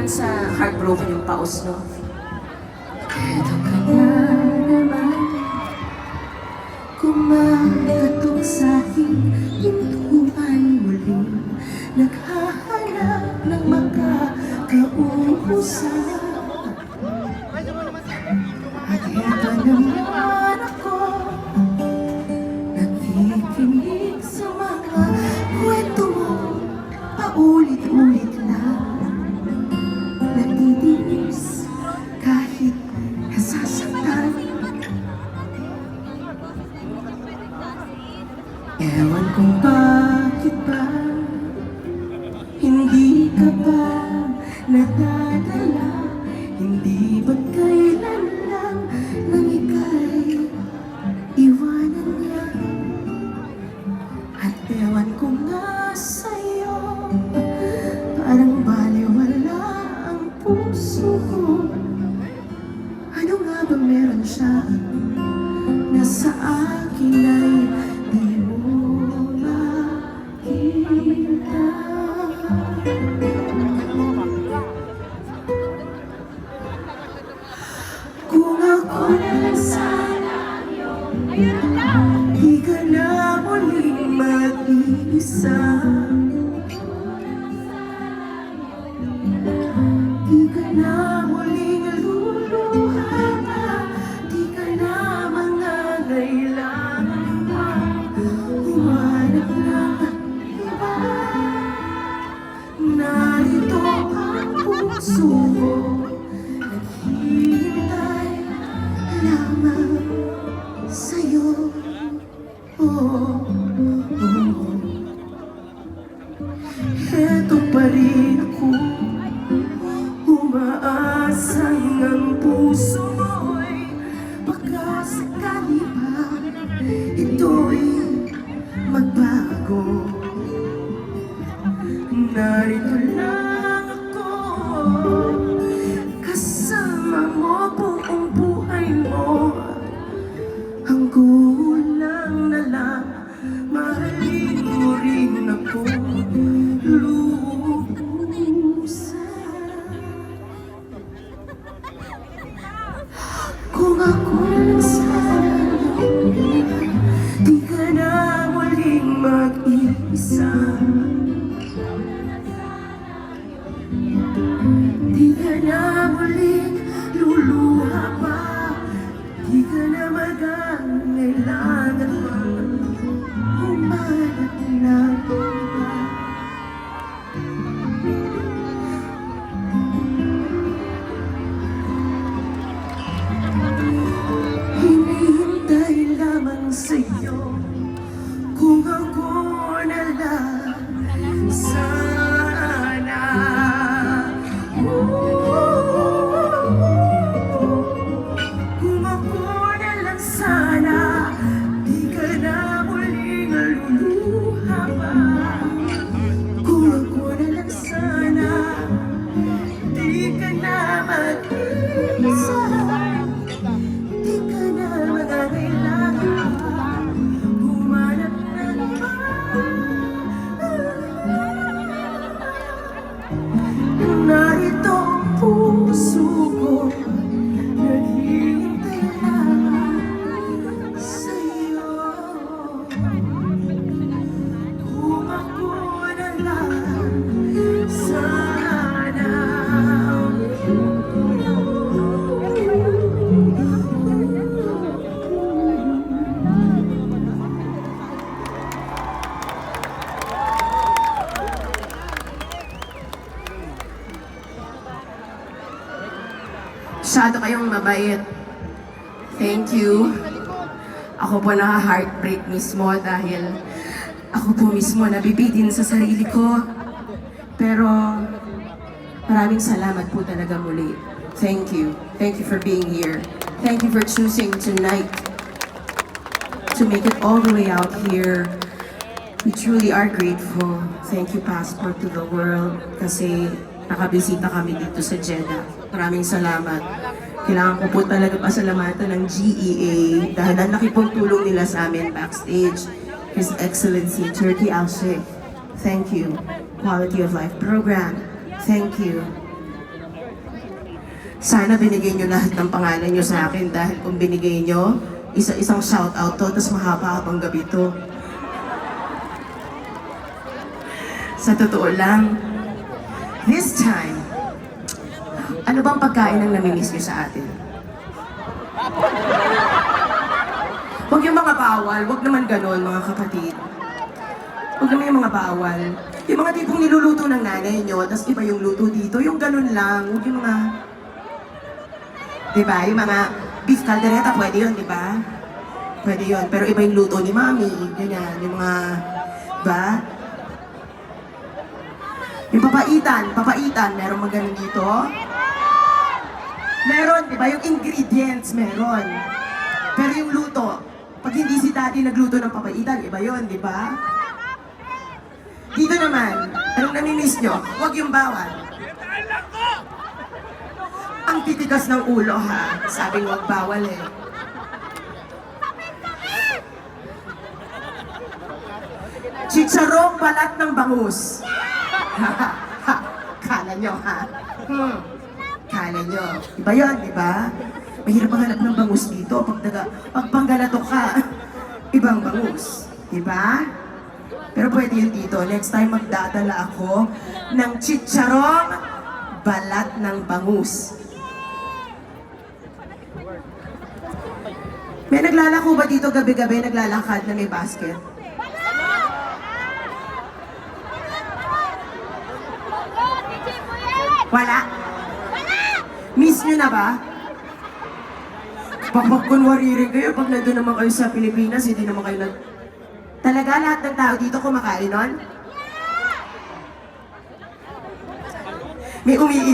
naman sa Heartbroken yung paus, no? Eto ka na naman, kumakatok sa aking pintuan muling naghahanap ng makakauusan. At eto naman ako, nakikinig sa mga kwento mo, paulit-ulit lang, nagtitiis kahit nasasaktan. Ewan kung bakit ba hindi ka ba nadadala, hindi ba't kailan lang nang ika'y iwanan niya. At ewan ko nga sa'yo, parang baliwala ang puso ko. Ano nga ba meron siya na sa akin ay di mo makita? Kung ako lang sana, di ka na muling mag-iisa. Di ka na muling luluha pa, di ka na mangangailangan pa humanap ng iba. Narito ang puso ko, naghihintay lamang sa'yo. Oh, oh, oh. Eto pa rin ako, umaasang ang puso mo'y baka sakali pa ito'y magbago. Narito lang ako, kasama mo buong buhay mo. Ang kulang na lang, mahalin mo rin ako lubusan. Kung ako lang sana, di ka na muling mag-iisa. Di ka na muling luluha pa, di ka na magangailangan pa humanap ng iba. Hinihintay lamang sa'yo, kung ako na lang sana. Kung ako na lang sana, di ka na muling luluha pa. Kung ako na lang sana, di ka na mag-isa. Di ka na magangailangan pa humanap ng iba. Narito ang puso ko, naghihintay lamang sa'yo. Kung ako na lang sana. Masyado kayong mabait. Thank you. Ako po naka-heartbreak mismo dahil ako po mismo nabibitin sa sarili ko. Pero maraming salamat po talaga muli. Thank you. Thank you for being here. Thank you for choosing tonight to make it all the way out here. We truly are grateful. Thank you, Passport to the World, kasi nakabisita kami dito sa Jeddah. Maraming salamat. Kailangan ko po talaga pasalamatan ng GEA dahil ang laki pong tulong nila sa amin backstage. His Excellency Turki Al-Sheikh, thank you. Quality of Life Program, thank you. Sana binigay nyo lahat ng pangalan nyo sa akin dahil kung binigay nyo, isa-isang shoutout to, tapos mahaba-habang gabi to. Sa totoo lang, this time, ano bang pagkain ang namimiss nyo sa atin? Huwag yung mga bawal, huwag naman ganon mga kapatid. Huwag naman yung mga bawal. Yung mga tipong niluluto ng nanay nyo, tapos iba yung luto dito, yung ganon lang. Huwag yung mga... Diba? Yung mga beef caldereta, pwede yun, diba? Pwede yun. Pero iba yung luto ni mami, ganyan. Yung mga... Diba? Yung papaitan, meron mga ganon dito. Meron, diba? Yung ingredients, meron. Pero yung luto, pag hindi si daddy nagluto ng papaitan, iba yun, diba? Dito naman, anong namimiss nyo? Huwag yung bawal. Ang titigas ng ulo, ha? Sabing huwag bawal, eh. Chicharong balat ng bangus. Kala nyo, ha? Kala nyo. Iba yun, diba? Mahirap maghanap ng bangus dito. Pag panggalato ka, ibang bangus. Diba? Pero pwede yun dito. Next time magdadala ako ng chicharong balat ng bangus. May naglalako ba dito gabi-gabi naglalakad na may basket? Wala? Miss nyo na ba? Pag kunwari rin kayo, pag nandun naman kayo sa Pilipinas, hindi naman kayo nag... Talaga lahat ng tao dito kumakain nun? May umiilan.